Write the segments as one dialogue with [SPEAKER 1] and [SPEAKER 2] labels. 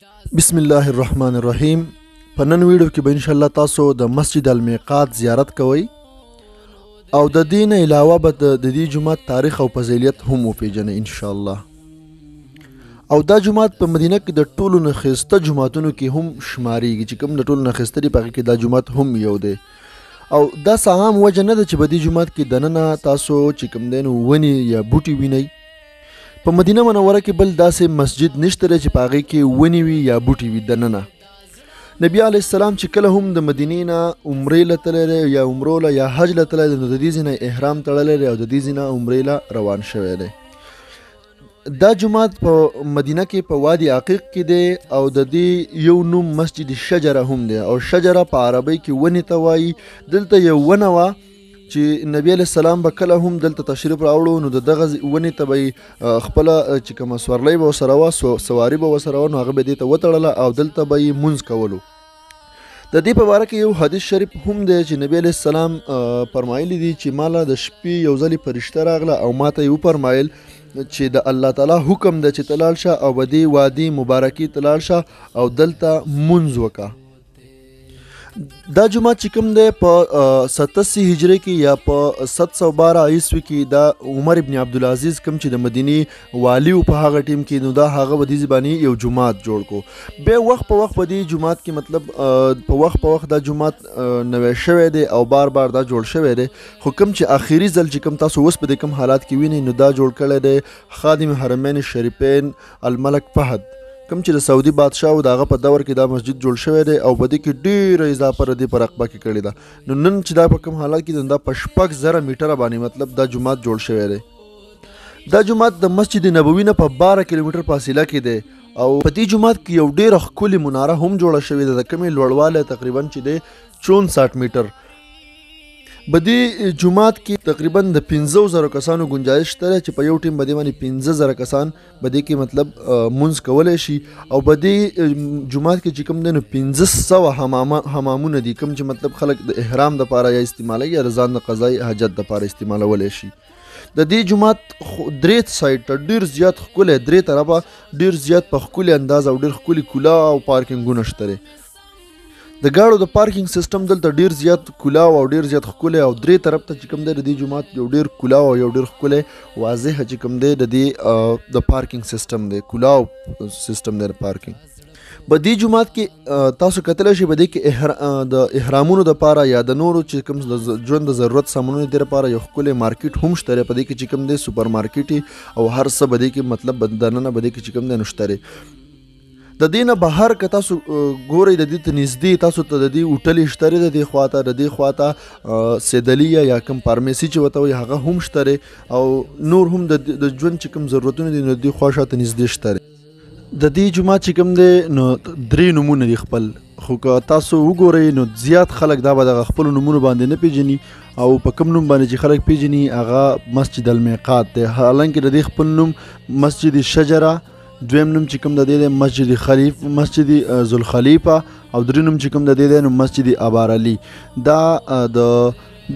[SPEAKER 1] بسم الله الرحمن الرحیم. په نن ویډیو کې به ان شاء الله تاسو د مسجد المیقات زیارت کوئ او د دې نه علاوه به د دې جومات تاریخ او فضیلت هم وپیژنئ ان شاء الله. او دا جومات په مدینه کې د ټولو نه ښایسته جوماتونو کې هم شمارېږي، چې کوم د ټولو نه ښایسته دي په هغې کې دا جومات هم یو دی. او دا څه عام وجه نه ده چې په دې جومات کې دننه تاسو چې کوم دی نو ونې یا بوټي وینئ. په مدینه منوره کې بل داسې مسجد نشته دی چې په هغې کې ونې وي یا بوټي وي دننه. نبی علیه السلام چې کله هم د مدینې نه عمرې له تللی دی یا عمرو له یا حج له تللی دی نو د دې ځای نه احرام تړلی دی او د دې ځای نه عمرې له روان شوی دی. دا جومات په مدینه کې په وادي عقیق کې دی او د دې یو نوم مسجد شجره هم دی او شجره په عربۍ کې ونې ته وایي. دلته یو ونه وه چې نبی علیه السلام به کله هم دلته تشریف راوړو نو د دغه ونې ته به یې خپله چې کومه سورلۍ به ورسره وه سواري به ورسره وه نو هغه به دې ته وتړله او دلته به یې مونځ کولو. د دې په باره کې یو حدیث شریف هم دی چې نبی علیه السلام فرمایلی دي چې ماله د شپې یو ځلې فرشته راغله او ما ته یې وفرمایل چې د الله تعالی حکم ده چې ته لاړ شه او په دې وادي مبارکي ته لاړ شه او دلته مونځ وکړه. دا جومات چې کوم دی په 87 هجري کې یا په 712 عیسوي کې دا عمر ابن عبدالعزیز کوم چې د مدینې والی و په هغه ټیم کې نو دا هغه په دې باندې یو جومات جوړ کو. بیا وخت په وخت په دې جومات کې مطلب په وخت په وخت دا جومات نوی شوی دی او بار بار دا جوړ شوی دی. خو کوم چې آخري ځل چې کوم تاسو اوس په دې کوم حالات کې وینئ نو دا جوړ کړی دی خادم حرمین شریفین الملک فهد کوم چې د سعودي بادشاه و د هغه په دور کې دا مسجد جوړ شوی دی او په دې کې ډېره اضافه د دې په رقبه کې کړې ده. نو نن چې دا په کوم حالات کې دا په 6,000 میټره باندې مطلب دا جومات جوړ شوی دی. دا جومات د مسجد نبوي نه په 12 کیلومتر فاصله کې دی او په دې جومات کې یو ډېره ښکلې مناره هم جوړه شوې ده د کومې لوړوالی تقریبا چې دی 64 میټر. په دې جومات کې تقریبا د 15,000 کسانو گنجایش شته چې په یو ټیم باندې باندې 15,000 کسان په دې کې مطلب مونځ کولی شي. او په دې جومات کې چې کوم دی نو 1500 حمامونه دي کوم چې مطلب خلک د احرام دپاره یا استعمالوي یا د ځان د قضایي حاجت دپاره استعمالولی شي. د دې جومات درې سایډ ته ډېر زیات ښکلی درې طرفه ډېر زیات په ښکلي انداز او ډېر ښکلي کولا او پارکینګونه شته دی. د ګاړو د پارکینګ سیستم دلته ډیر زیات کولاو او ډیر زیات ښکلی او درې طرف ته چې کوم دی د دې جومات یو ډیر کولاو او یو ډیر ښکلی واضحه چې کوم دی د دې د پارکینګ سیستم دی کولاو سیستم دی د پارکینګ. په دې جومات کې تاسو کتلی شئ په دې کې د احرامونو دپاره یا د نورو چې کوم د ژوند د ضرورت سامانونو دې لپاره یو ښکلی مارکیټ هم شته دی. په دې کې چې کوم دی سوپر مارکیټ او هر څه په دې کې مطلب دننه په دې کې چې کوم دی نو شته دی. د دې نه بهر که تاسو ګورئ د دې ته نږدې تاسو ته د دې هوټلې شته دی د دې خواته د دې خواته سیدلیه یا کوم فارمیسي چې ورته وایي هغه هم شته دی او نور هم د ژوند چې کوم ضرورتونه دي نو د دې خوا شاته نږدې شته دی. د دې جومات چې کوم دی نو 3 نومونه دي خپل، خو که تاسو وګورئ نو زیات خلک دا به دغه خپلو نومونو باندې نه پیژني او په کوم نوم باندې چې خلک پیژني هغه مسجد المیقات دی. حالانکه د دې خپل نوم مسجد شجره، دویم نوم چې کوم د دې دی مسجد ذوالخلیفه او درې نوم چې کوم د دې دی نو مسجد ابار علي.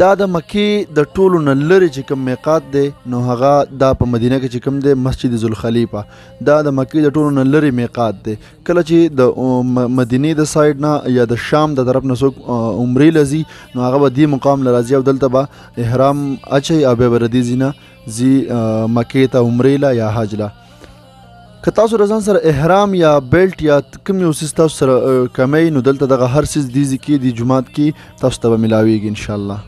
[SPEAKER 1] دا د مکې د ټولو نه لرې چې کوم میقات دی نو هغه دا په مدینه کې چې کوم دی مسجد ذوالخلیفه دا د مکې د ټولو نه لرې میقات دی. کله چې د مدینې د سایډ نه یا د شام د طرف نه څوک عمرې له ځي نو هغه به دې مقام له راځي او دلته به احرام اچوي او بیا به د دې ځای نه ځي مکې ته عمرې له یا حج له. که تاسو رضان سره احرام یا بیلټ یا کوم یو څیز تاسو سره کمی نو دلته دغه هر څیز دې ځای کې دې جومات کې تاسو ته به میلاویږي انشاءالله.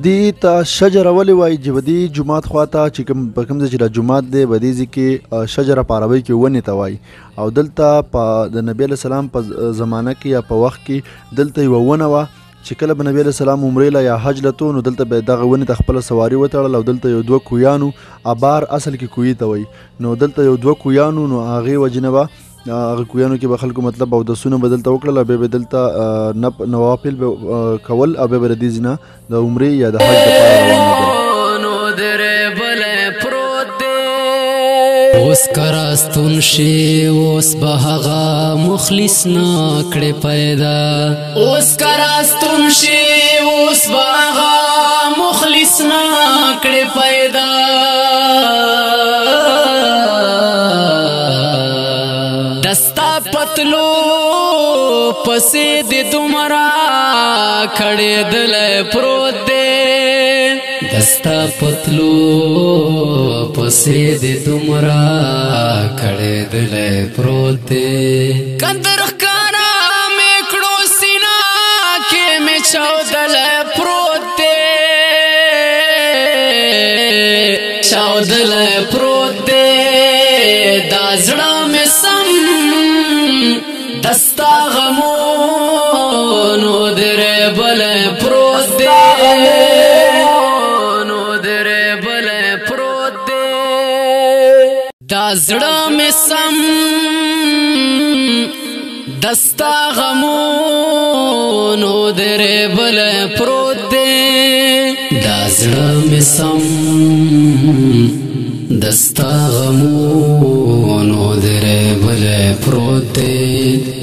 [SPEAKER 1] دې ته شجره ولې وایي چې په دې جومات خواته چې کوم په کوم ځای چې دا جومات دی په دې ځای کې شجره په عربۍ کې ونې ته وایي او دلته په د نبي علیه السلام په زمانه کې یا په وخت کې دلته یوه ونه وه چې کله به نبی علیه السلام عمرې له یا حج له تو نو دلته به دغه ونې ته خپله سواري وتړل او دلته یو 2 کویانو ابار اصل کې کویي ته وایي نو دلته یو 2 کویانو نو هغې وجې نه به هغه کویانو کې به خلکو مطلب اودسونه به دلته وکړل او بیا به دلته نوافل به کول او بیا به د دې ځای نه د عمرې یا د حج دپاره روانېدل.
[SPEAKER 2] اوس کراستون شي اوس به هغه مخلص نه کړې پیدا اوس کراستون شي اوس به هغه مخلص نه کړې پیدا د دستا پتلو پسې د دومره کړې دل پروت دی دستا پتلو پسې د دومره کړې دل پروت دی کندر ښکارا مې کړو سینا کې مې چاودل پروت دی چاودل پروت دی دا زړه مې سم دستا غمونو درې بل پروت دی نو درې بل پروت دی دا زړه مې سم دستا غمونو درې بل پروت دی دا زړه مې سم دستا غمونو درې بل پروت دی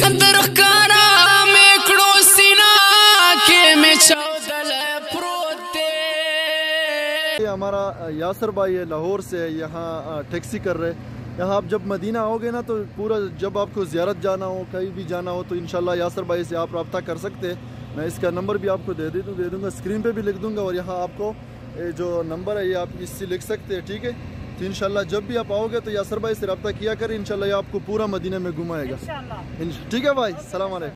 [SPEAKER 2] کندر ښکارا مې کړو سینا کې مې چاودل پروت دی
[SPEAKER 1] हमारा यासर भाई है लाहौर से यहाँ टैक्सी कर रहे यहाँ आप जब मदीना आओगे ना तो पूरा जब आपको ज़ियारत जाना हो कहीं भी जाना हो तो इंशाल्लाह यासर भाई से आप रब्ता कर सकते हैं मैं इसका नंबर भी आपको दे दूँगा स्क्रीन पे भी लिख दूँगा और यहाँ आपको जो नंबर है ये आप इससे लिख सकते हैं ठीक है तो इंशाल्लाह जब भी आप आओगे तो यासर भाई से रब्ता किया करें इंशाल्लाह ये आपको पूरा मदीना में घुमाएगा ठीक है भाई सलाम अलैकुम।